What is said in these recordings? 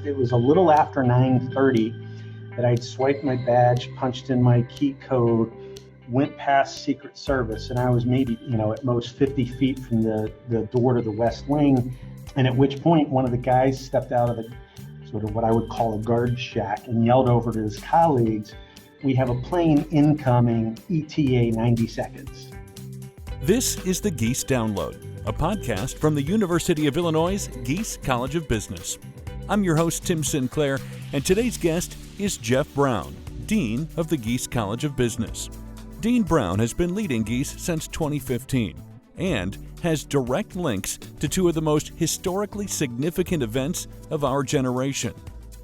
it was a little after 9:30 that I'd swiped my badge, punched in my key code, went past Secret Service, and I was maybe, at most 50 feet from the door to the West Wing. And at which point, one of the guys stepped out of the sort of what I would call a guard shack and yelled over to his colleagues, "We have a plane incoming, ETA 90 seconds. This is the Gies Download, a podcast from the University of Illinois' Gies College of Business. I'm your host, Tim Sinclair, and today's guest is Jeff Brown, Dean of the Gies College of Business. Dean Brown has been leading Gies since 2015 and has direct links to two of the most historically significant events of our generation.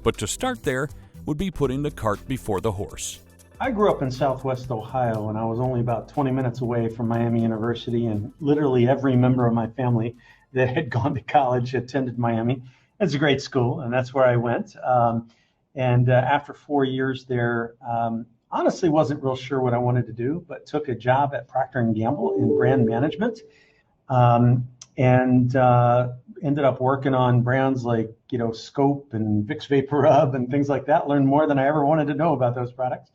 But to start there would be putting the cart before the horse. I grew up in Southwest Ohio, and I was only about 20 minutes away from Miami University, and literally every member of my family that had gone to college attended Miami. It's a great school, and that's where I went. After 4 years there, honestly wasn't real sure what I wanted to do, but took a job at Procter & Gamble in brand management, and ended up working on brands like, Scope and Vicks VapoRub and things like that. Learned more than I ever wanted to know about those products.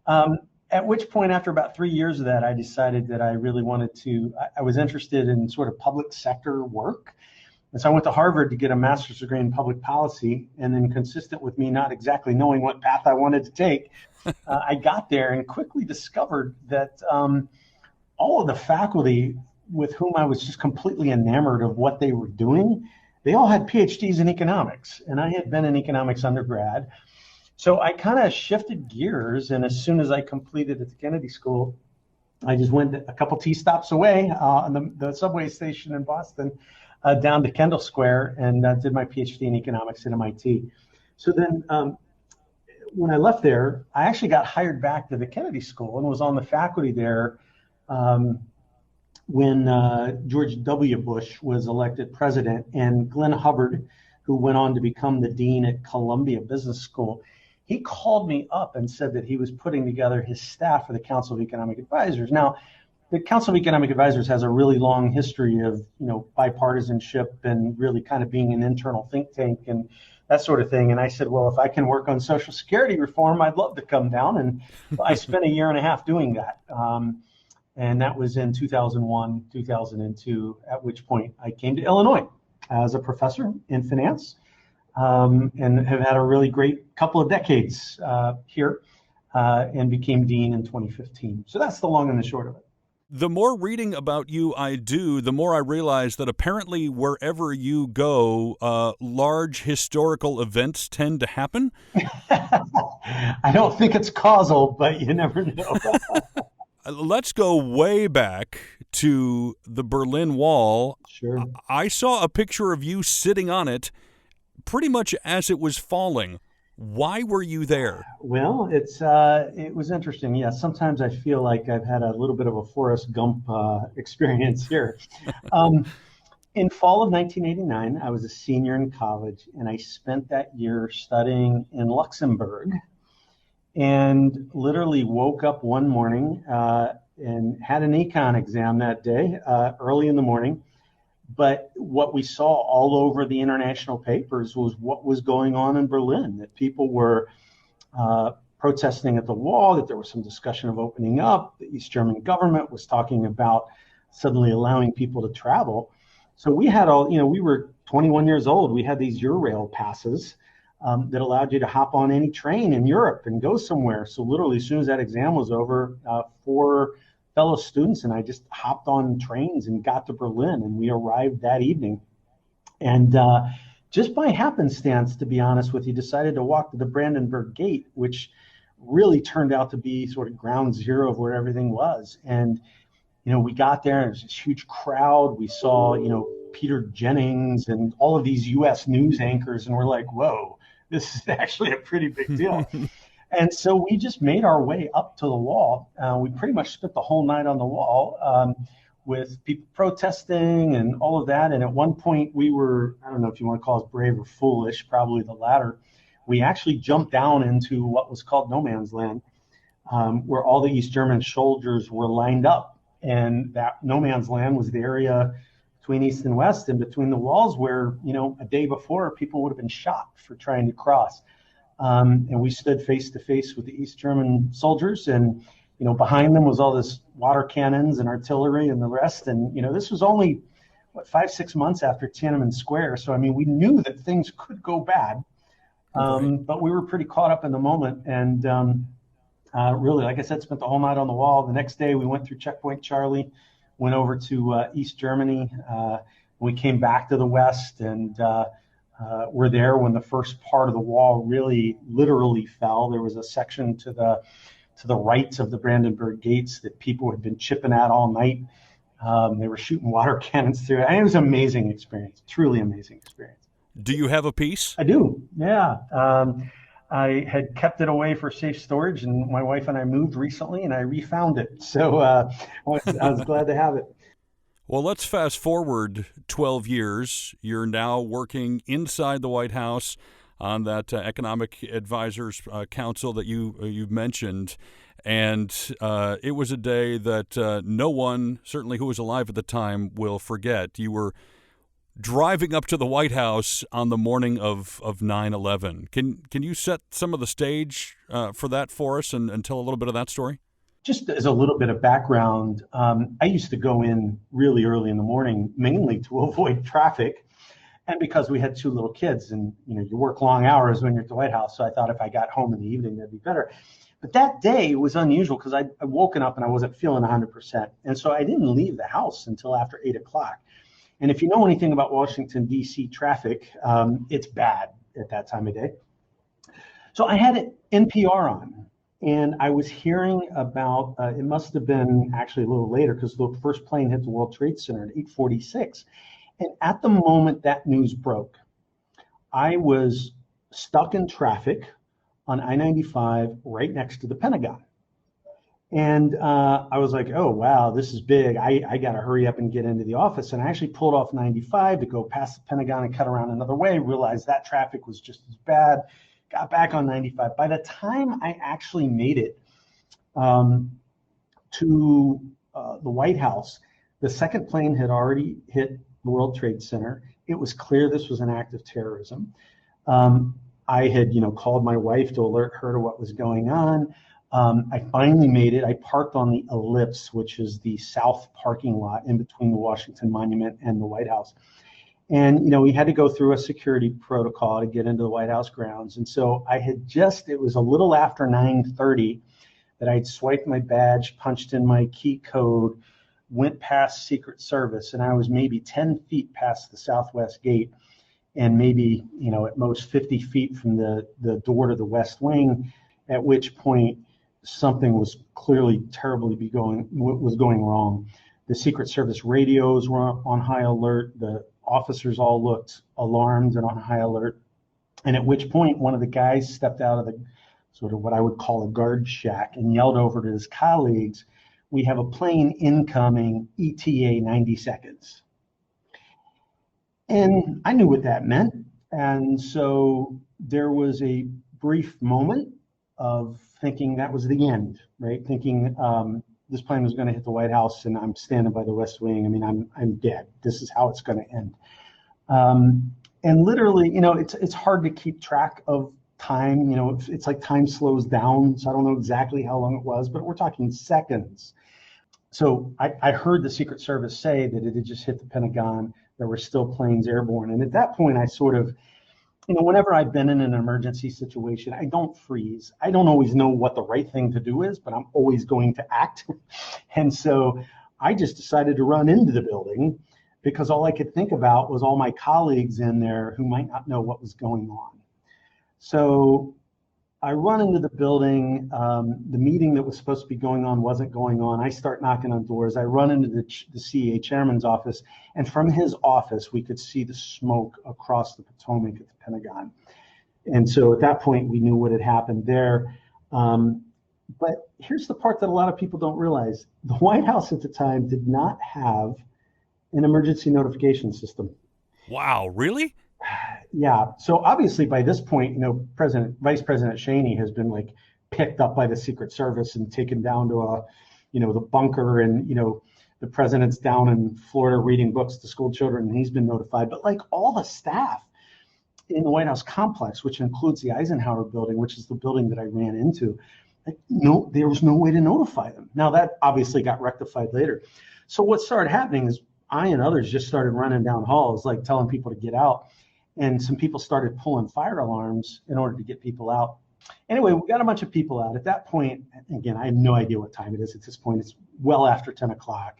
At which point, after about 3 years of that, I decided that I really wanted to, I was interested in sort of public sector work. And so I went to Harvard to get a master's degree in public policy, and then consistent with me not exactly knowing what path I wanted to take, I got there and quickly discovered that all of the faculty with whom I was just completely enamored of what they were doing, they all had PhDs in economics, and I had been an economics undergrad. So I kind of shifted gears, and as soon as I completed at the Kennedy School, I just went a couple T stops away on the subway station in Boston, down to Kendall Square, and did my PhD in economics at MIT. So then when I left there, I actually got hired back to the Kennedy School and was on the faculty there when George W. Bush was elected president, and Glenn Hubbard, who went on to become the dean at Columbia Business School, he called me up and said that he was putting together his staff for the Council of Economic Advisors. Now, the Council of Economic Advisors has a really long history of, bipartisanship and really kind of being an internal think tank and that sort of thing. And I said, well, if I can work on Social Security reform, I'd love to come down. And I spent a year and a half doing that. And that was in 2001, 2002, at which point I came to Illinois as a professor in finance, and have had a really great couple of decades here, and became dean in 2015. So that's the long and the short of it. The more reading about you I do, the more I realize that apparently wherever you go, large historical events tend to happen. I don't think it's causal, but you never know. Let's go way back to the Berlin Wall. Sure. I saw a picture of you sitting on it pretty much as it was falling. Why were you there? Well, it was interesting. Yeah, sometimes I feel like I've had a little bit of a Forrest Gump experience here. In fall of 1989, I was a senior in college, and I spent that year studying in Luxembourg, and literally woke up one morning and had an econ exam that day, early in the morning. But what we saw all over the international papers was what was going on in Berlin, that people were protesting at the wall, that there was some discussion of opening up. The East German government was talking about suddenly allowing people to travel. So we had we were 21 years old. We had these Eurail passes that allowed you to hop on any train in Europe and go somewhere. So literally, as soon as that exam was over, 4 fellow students and I just hopped on trains and got to Berlin, and we arrived that evening. And just by happenstance, to be honest with you, decided to walk to the Brandenburg Gate, which really turned out to be sort of ground zero of where everything was. And, we got there and there was this huge crowd. We saw, Peter Jennings and all of these U.S. news anchors, and we're like, whoa, this is actually a pretty big deal. And so we just made our way up to the wall. We pretty much spent the whole night on the wall with people protesting and all of that. And at one point we were, I don't know if you want to call us brave or foolish, probably the latter. We actually jumped down into what was called no man's land, where all the East German soldiers were lined up. And that no man's land was the area between East and West, and between the walls where, a day before people would have been shot for trying to cross. And we stood face to face with the East German soldiers, and behind them was all this water cannons and artillery and the rest. And this was only 5-6 months after Tiananmen Square, so I mean we knew that things could go bad, but we were pretty caught up in the moment. And really, like I said, spent the whole night on the wall. The next day we went through Checkpoint Charlie, went over to East Germany. We came back to the West, and were there when the first part of the wall really literally fell. There was a section to the right of the Brandenburg Gates that people had been chipping at all night. They were shooting water cannons through it. And it was an amazing experience, truly amazing experience. Do you have a piece? I do, yeah. I had kept it away for safe storage, and my wife and I moved recently, and I refound it. So I was glad to have it. Well, let's fast forward 12 years. You're now working inside the White House on that Economic Advisors Council that you've mentioned. And it was a day that no one, certainly who was alive at the time, will forget. You were driving up to the White House on the morning of 9/11. Can you set some of the stage for that for us and tell a little bit of that story? Just as a little bit of background, I used to go in really early in the morning, mainly to avoid traffic, and because we had 2 little kids, and you work long hours when you're at the White House. So I thought if I got home in the evening, that'd be better. But that day was unusual because I'd woken up and I wasn't feeling 100%, and so I didn't leave the house until after 8 o'clock. And if you know anything about Washington, D.C. traffic, it's bad at that time of day. So I had NPR on, and I was hearing about, it must have been actually a little later because the first plane hit the World Trade Center at 8:46. And at the moment that news broke, I was stuck in traffic on I-95 right next to the Pentagon. And I was like, oh, wow, this is big. I got to hurry up and get into the office. And I actually pulled off 95 to go past the Pentagon and cut around another way, realized that traffic was just as bad, got back on 95. By the time I actually made it to the White House, the second plane had already hit the World Trade Center. It was clear this was an act of terrorism. I had, called my wife to alert her to what was going on. I finally made it. I parked on the Ellipse, which is the south parking lot in between the Washington Monument and the White House. And, we had to go through a security protocol to get into the White House grounds. And so it was a little after 9:30 that I'd swiped my badge, punched in my key code, went past Secret Service, and I was maybe 10 feet past the Southwest Gate and maybe, at most 50 feet from the door to the West Wing, at which point something was clearly was going wrong. The Secret Service radios were on high alert. The officers all looked alarmed and on high alert. And at which point one of the guys stepped out of the sort of what I would call a guard shack and yelled over to his colleagues, "We have a plane incoming, ETA 90 seconds. And I knew what that meant. And so there was a brief moment of thinking that was the end, right? Thinking this plane was going to hit the White House and I'm standing by the West Wing. I mean, I'm dead. This is how it's going to end. And literally, it's hard to keep track of time. It's like time slows down. So I don't know exactly how long it was, but we're talking seconds. So I heard the Secret Service say that it had just hit the Pentagon. There were still planes airborne. And at that point, I sort of, whenever I've been in an emergency situation, I don't freeze. I don't always know what the right thing to do is, but I'm always going to act. And so I just decided to run into the building because all I could think about was all my colleagues in there who might not know what was going on. So I run into the building. The meeting that was supposed to be going on wasn't going on. I start knocking on doors. I run into the CA chairman's office, and from his office, we could see the smoke across the Potomac at the Pentagon. And so at that point, we knew what had happened there. But here's the part that a lot of people don't realize. The White House at the time did not have an emergency notification system. Wow, really? Yeah. So obviously by this point, Vice President Cheney has been picked up by the Secret Service and taken down to the bunker. And, the president's down in Florida reading books to school children, and he's been notified. But like all the staff in the White House complex, which includes the Eisenhower building, which is the building that I ran into, no, there was no way to notify them. Now that obviously got rectified later. So what started happening is I and others just started running down halls, like telling people to get out. And some people started pulling fire alarms in order to get people out. Anyway, we got a bunch of people out. At that point, again, I have no idea what time it is at this point. It's well after 10 o'clock.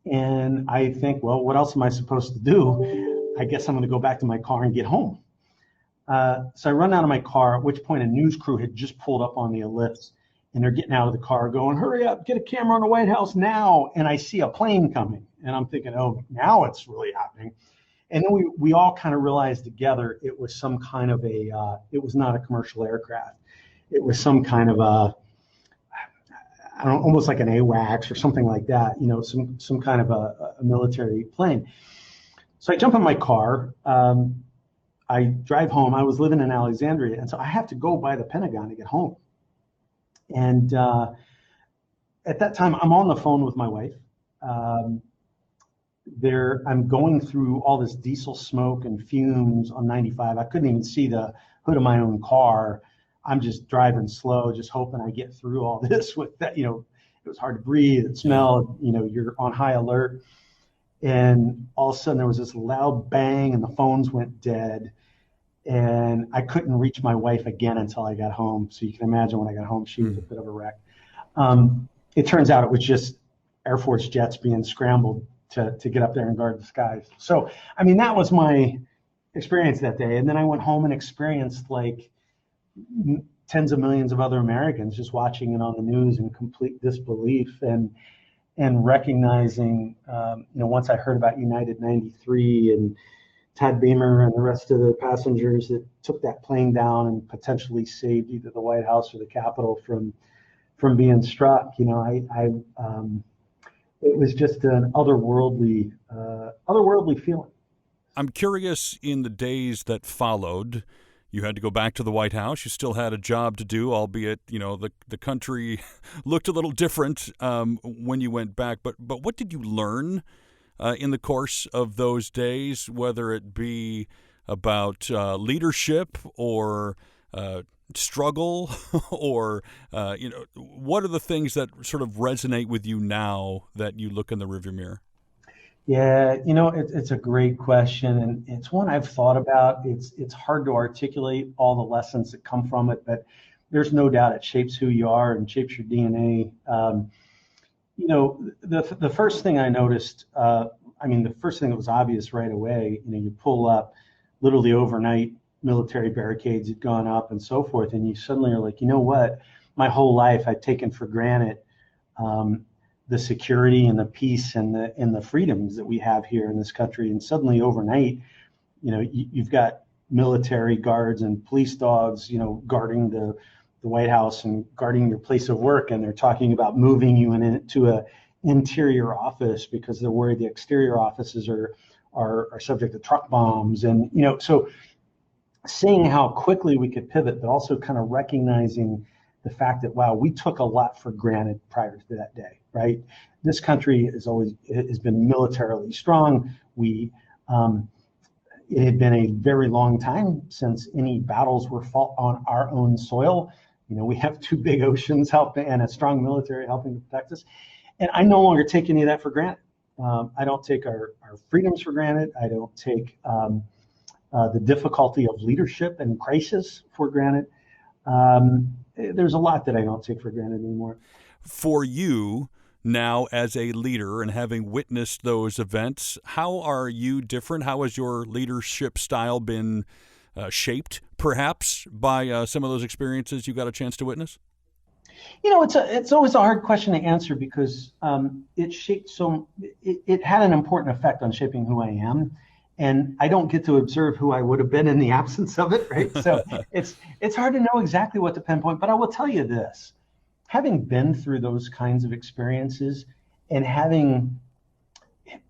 And I think, well, what else am I supposed to do? I guess I'm going to go back to my car and get home. So I run out of my car, at which point a news crew had just pulled up on the ellipse, and they're getting out of the car going, hurry up, get a camera on the White House now. And I see a plane coming, and I'm thinking, oh, now it's really happening. And then we all kind of realized together it was some kind of it was not a commercial aircraft. It was some kind of almost like an AWACS or something like that, some kind of a military plane. So I jump in my car. I drive home. I was living in Alexandria, and so I have to go by the Pentagon to get home. And at that time, I'm on the phone with my wife. I'm going through all this diesel smoke and fumes on 95. I couldn't even see the hood of my own car. I'm just driving slow, just hoping I get through all this with that. It was hard to breathe. It smelled, you're on high alert. And all of a sudden there was this loud bang and the phones went dead. And I couldn't reach my wife again until I got home. So you can imagine when I got home, she was a bit of a wreck. It turns out it was just Air Force jets being scrambled to get up there and guard the skies. So, I mean, that was my experience that day. And then I went home and experienced like tens of millions of other Americans just watching it on the news in complete disbelief and recognizing, once I heard about United 93 and Tad Beamer and the rest of the passengers that took that plane down and potentially saved either the White House or the Capitol from being struck, it was just an otherworldly feeling. I'm curious, in the days that followed, you had to go back to the White House. You still had a job to do, albeit, the country looked a little different when you went back. But what did you learn in the course of those days, whether it be about leadership or struggle or, what are the things that sort of resonate with you now that you look in the rearview mirror? Yeah, it's a great question, and it's one I've thought about. It's hard to articulate all the lessons that come from it, but there's no doubt it shapes who you are and shapes your DNA. The first thing I noticed, the first thing that was obvious right away, you pull up literally overnight, military barricades had gone up and so forth, and you suddenly are like, you know what? My whole life I've taken for granted the security and the peace and the freedoms that we have here in this country, and suddenly overnight, you've got military guards and police dogs, guarding the White House and guarding your place of work, and they're talking about moving you into a interior office because they're worried the exterior offices are subject to truck bombs, and so seeing how quickly we could pivot, but also kind of recognizing the fact that, wow, we took a lot for granted prior to that day, right? This country has been militarily strong. It had been a very long time since any battles were fought on our own soil. We have two big oceans helping and a strong military helping to protect us. And I no longer take any of that for granted. I don't take our freedoms for granted. I don't take the difficulty of leadership and crisis for granted. There's a lot that I don't take for granted anymore. For you now as a leader and having witnessed those events, how are you different? How has your leadership style been shaped perhaps by some of those experiences you got a chance to witness? It's always a hard question to answer because it had an important effect on shaping who I am. And I don't get to observe who I would have been in the absence of it, right? So it's hard to know exactly what to pinpoint, but I will tell you this. Having been through those kinds of experiences and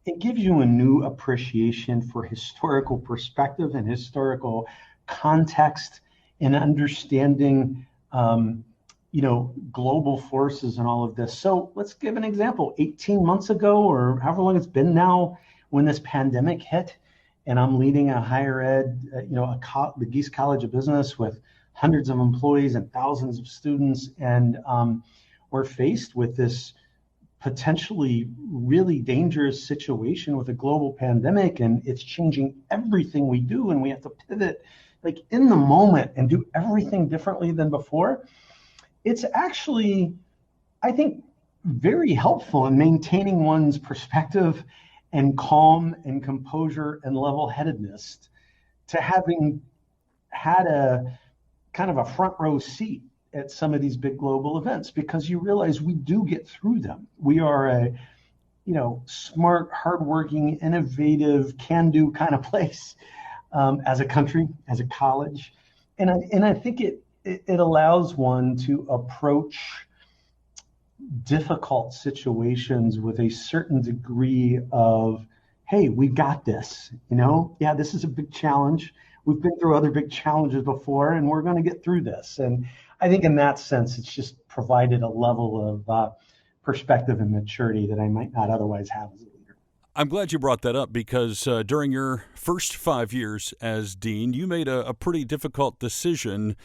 it gives you a new appreciation for historical perspective and historical context and understanding global forces and all of this. So let's give an example. 18 months ago, or however long it's been now, when this pandemic hit, and I'm leading a higher ed, the Gies College of Business with hundreds of employees and thousands of students, and we're faced with this potentially really dangerous situation with a global pandemic, and it's changing everything we do, and we have to pivot like in the moment and do everything differently than before. It's actually, I think, very helpful in maintaining one's perspective and calm and composure and level-headedness to having had a kind of a front row seat at some of these big global events, because you realize we do get through them. We are a, smart, hardworking, innovative, can-do kind of place as a country, as a college. And I think it allows one to approach difficult situations with a certain degree of, hey, we got this, yeah, this is a big challenge. We've been through other big challenges before, and we're going to get through this. And I think in that sense, it's just provided a level of perspective and maturity that I might not otherwise have as a leader. I'm glad you brought that up, because during your first 5 years as dean, you made a pretty difficult decision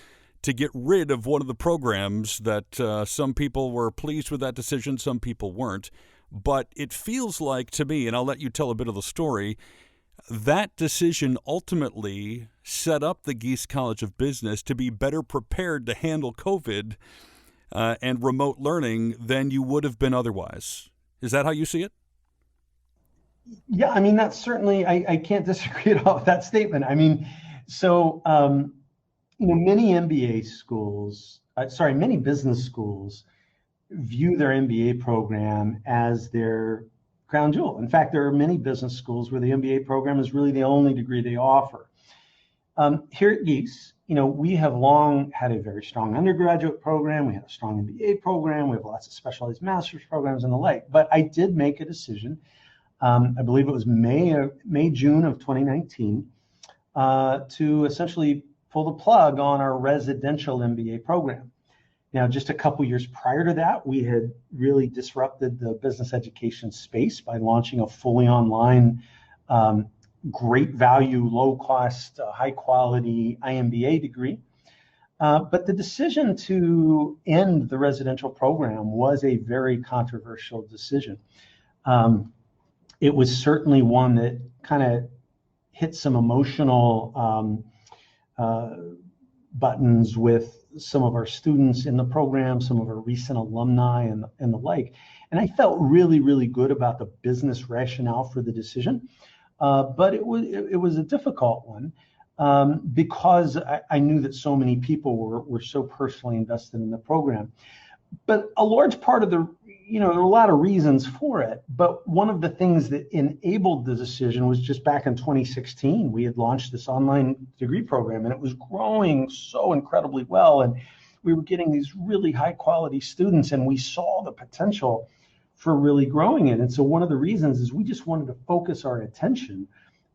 to get rid of one of the programs that some people were pleased with that decision, some people weren't. But it feels like to me, and I'll let you tell a bit of the story, that decision ultimately set up the Gies College of Business to be better prepared to handle COVID and remote learning than you would have been otherwise. Is that how you see it? Yeah, I mean, that's certainly, I can't disagree at all with that statement. I mean, so, many MBA schools, many business schools view their MBA program as their crown jewel. In fact, there are many business schools where the MBA program is really the only degree they offer. Here at Gies, we have long had a very strong undergraduate program. We have a strong MBA program. We have lots of specialized master's programs and the like. But I did make a decision, I believe it was June of 2019, to essentially pull the plug on our residential MBA program. Now, just a couple years prior to that, we had really disrupted the business education space by launching a fully online, great value, low cost, high quality IMBA degree. But the decision to end the residential program was a very controversial decision. It was certainly one that kind of hit some emotional buttons with some of our students in the program, some of our recent alumni and the like. And I felt really, really good about the business rationale for the decision. But it was a difficult one because I knew that so many people were so personally invested in the program. But a large part of there are a lot of reasons for it, but one of the things that enabled the decision was just back in 2016, we had launched this online degree program, and it was growing so incredibly well, and we were getting these really high quality students, and we saw the potential for really growing it. And so one of the reasons is we just wanted to focus our attention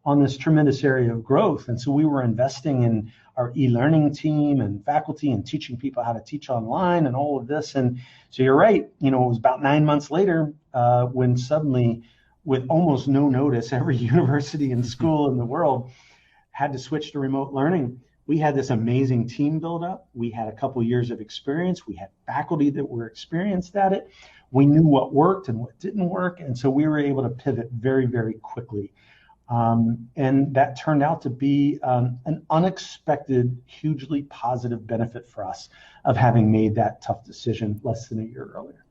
on this tremendous area of growth. And so we were investing in our e-learning team and faculty and teaching people how to teach online and all of this. And so you're right, it was about 9 months later when suddenly, with almost no notice, every university and school in the world had to switch to remote learning. We had this amazing team build up. We had a couple years of experience. We had faculty that were experienced at it. We knew what worked and what didn't work. And so we were able to pivot very, very quickly. And that turned out to be an unexpected, hugely positive benefit for us of having made that tough decision less than a year earlier.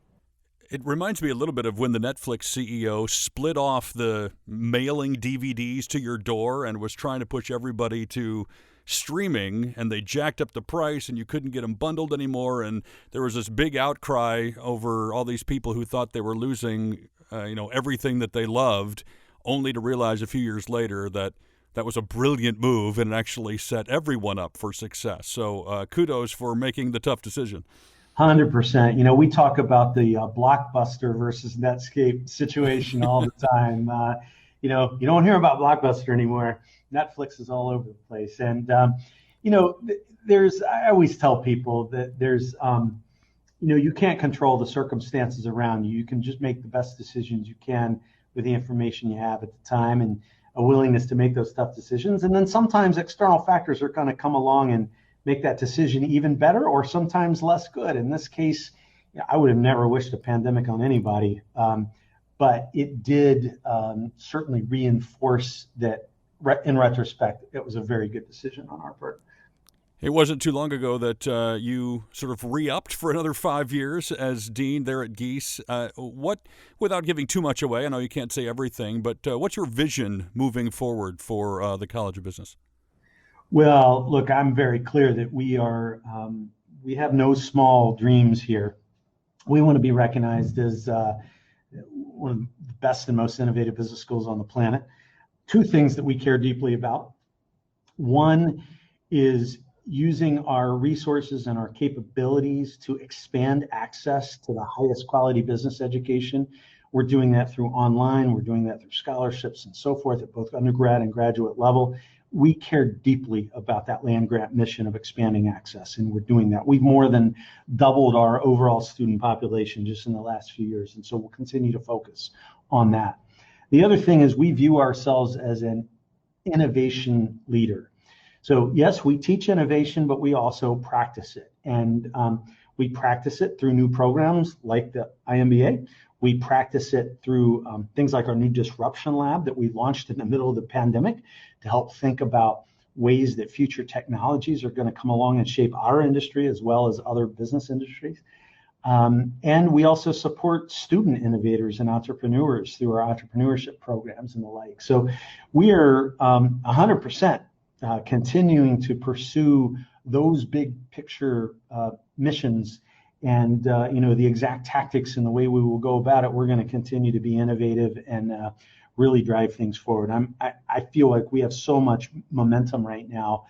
It reminds me a little bit of when the Netflix CEO split off the mailing DVDs to your door and was trying to push everybody to streaming, and they jacked up the price and you couldn't get them bundled anymore. And there was this big outcry over all these people who thought they were losing, everything that they loved, only to realize a few years later that that was a brilliant move and it actually set everyone up for success. So kudos for making the tough decision. 100%. We talk about the Blockbuster versus Netscape situation all the time. You don't hear about Blockbuster anymore. Netflix is all over the place. And, I always tell people that there's you can't control the circumstances around you. You can just make the best decisions you can with the information you have at the time and a willingness to make those tough decisions. And then sometimes external factors are going to come along and make that decision even better or sometimes less good. In this case, I would have never wished a pandemic on anybody, but it did certainly reinforce that in retrospect, it was a very good decision on our part. It wasn't too long ago that you sort of re-upped for another 5 years as dean there at Gies. Without giving too much away, I know you can't say everything, but what's your vision moving forward for the College of Business? Well, look, I'm very clear that we have no small dreams here. We want to be recognized as one of the best and most innovative business schools on the planet. Two things that we care deeply about. One is using our resources and our capabilities to expand access to the highest quality business education. We're doing that through online, we're doing that through scholarships and so forth at both undergrad and graduate level. We care deeply about that land grant mission of expanding access, and we're doing that. We've more than doubled our overall student population just in the last few years, and so we'll continue to focus on that. The other thing is we view ourselves as an innovation leader. So yes, we teach innovation, but we also practice it. And we practice it through new programs like the IMBA. We practice it through things like our new disruption lab that we launched in the middle of the pandemic to help think about ways that future technologies are going to come along and shape our industry as well as other business industries. And we also support student innovators and entrepreneurs through our entrepreneurship programs and the like. So we are 100% continuing to pursue those big picture missions, and the exact tactics and the way we will go about it. We're going to continue to be innovative and really drive things forward. I feel like we have so much momentum right now,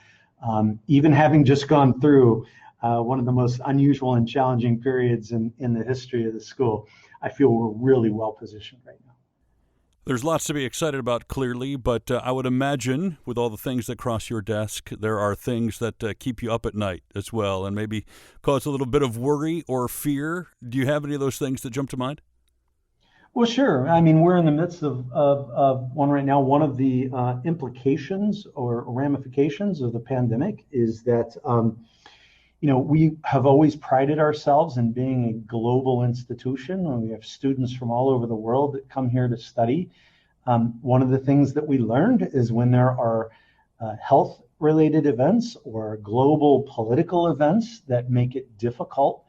even having just gone through one of the most unusual and challenging periods in the history of the school. I feel we're really well positioned right now. There's lots to be excited about, clearly, but I would imagine with all the things that cross your desk, there are things that keep you up at night as well and maybe cause a little bit of worry or fear. Do you have any of those things that jump to mind? Well, sure. I mean, we're in the midst of one right now. One of the implications or ramifications of the pandemic is that we have always prided ourselves in being a global institution, and we have students from all over the world that come here to study. One of the things that we learned is when there are health-related events or global political events that make it difficult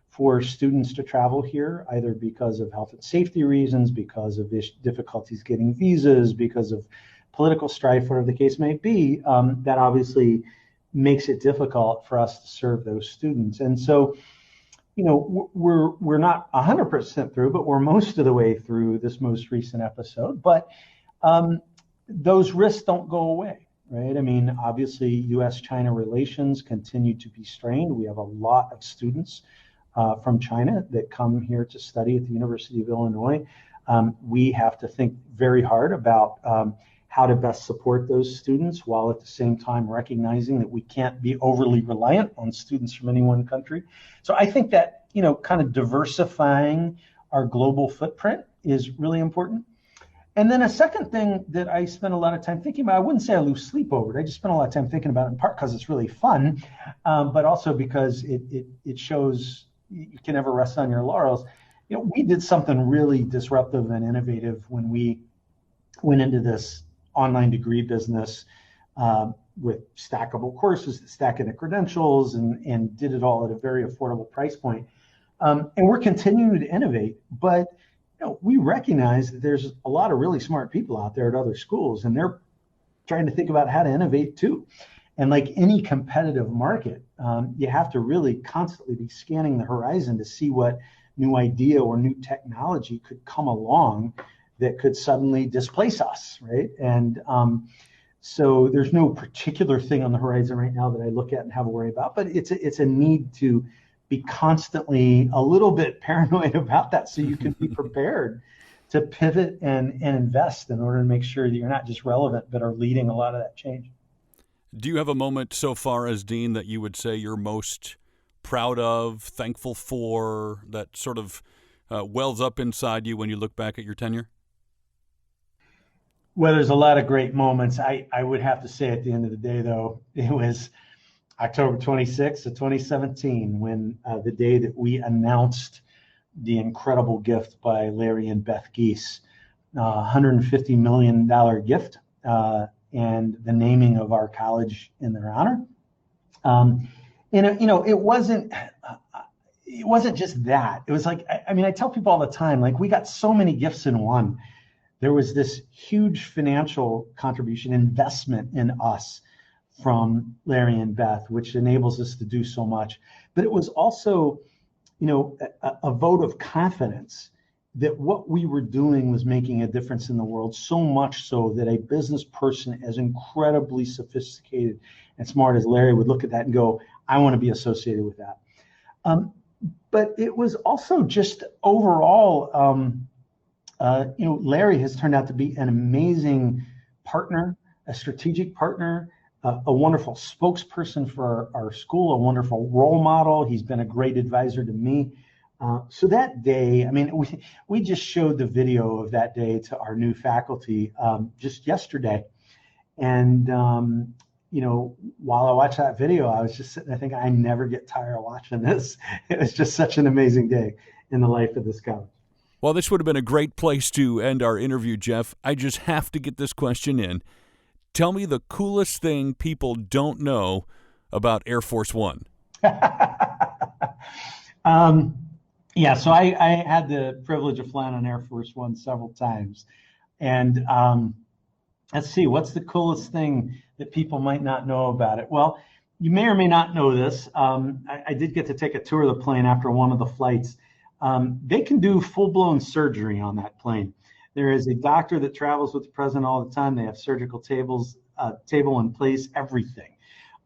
for students to travel here, either because of health and safety reasons, because of difficulties getting visas, because of political strife, whatever the case may be, that obviously makes it difficult for us to serve those students. And so, we're not 100% through, but we're most of the way through this most recent episode. But those risks don't go away, right? I mean, obviously, U.S.-China relations continue to be strained. We have a lot of students from China that come here to study at the University of Illinois. We have to think very hard about how to best support those students while at the same time recognizing that we can't be overly reliant on students from any one country. So I think that, kind of diversifying our global footprint is really important. And then a second thing that I spend a lot of time thinking about, I wouldn't say I lose sleep over it. I just spend a lot of time thinking about it, in part because it's really fun, but also because it shows you can never rest on your laurels. We did something really disruptive and innovative when we went into this online degree business with stackable courses that stack into credentials and did it all at a very affordable price point. And we're continuing to innovate, but we recognize that there's a lot of really smart people out there at other schools, and they're trying to think about how to innovate too. And like any competitive market, you have to really constantly be scanning the horizon to see what new idea or new technology could come along that could suddenly displace us, right? And so there's no particular thing on the horizon right now that I look at and have a worry about, but it's a need to be constantly a little bit paranoid about that so you can be prepared to pivot and invest in order to make sure that you're not just relevant, but are leading a lot of that change. Do you have a moment so far as dean that you would say you're most proud of, thankful for, that sort of wells up inside you when you look back at your tenure? Well, there's a lot of great moments. I would have to say at the end of the day, though, it was October 26th of 2017 when the day that we announced the incredible gift by Larry and Beth Gies, $150 million gift, and the naming of our college in their honor. It wasn't just that. It was like, I tell people all the time, like, we got so many gifts in one. There was this huge financial contribution, investment in us from Larry and Beth, which enables us to do so much. But it was also, a vote of confidence that what we were doing was making a difference in the world, so much so that a business person as incredibly sophisticated and smart as Larry would look at that and go, I want to be associated with that. But it was also just overall, Larry has turned out to be an amazing partner, a strategic partner, a wonderful spokesperson for our school, a wonderful role model. He's been a great advisor to me. So that day, we just showed the video of that day to our new faculty just yesterday. And, while I watched that video, I was just sitting there thinking, I never get tired of watching this. It was just such an amazing day in the life of this college. Well, this would have been a great place to end our interview, Jeff. I just have to get this question in. Tell me the coolest thing people don't know about Air Force One. So I had the privilege of flying on Air Force One several times. And let's see, what's the coolest thing that people might not know about it? Well, you may or may not know this. I did get to take a tour of the plane after one of the flights. They can do full-blown surgery on that plane. There is a doctor that travels with the president all the time. They have surgical table in place, everything.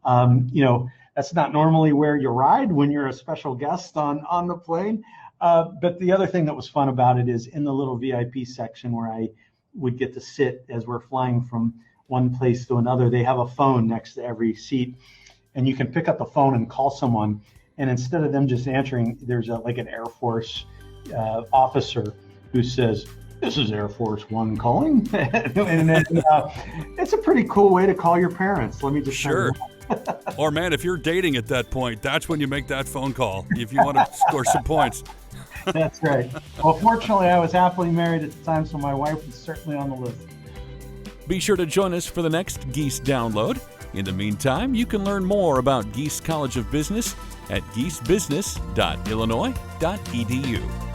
That's not normally where you ride when you're a special guest on the plane. But the other thing that was fun about it is in the little VIP section where I would get to sit as we're flying from one place to another, they have a phone next to every seat, and you can pick up the phone and call someone. And instead of them just answering, there's an Air Force officer who says, "This is Air Force One calling." And then, it's a pretty cool way to call your parents. Let me just sure. Or man, if you're dating at that point, that's when you make that phone call if you want to score some points. That's right. Well, fortunately, I was happily married at the time, so my wife was certainly on the list. Be sure to join us for the next Gies Download. In the meantime, you can learn more about Gies College of Business at giesbusiness.illinois.edu.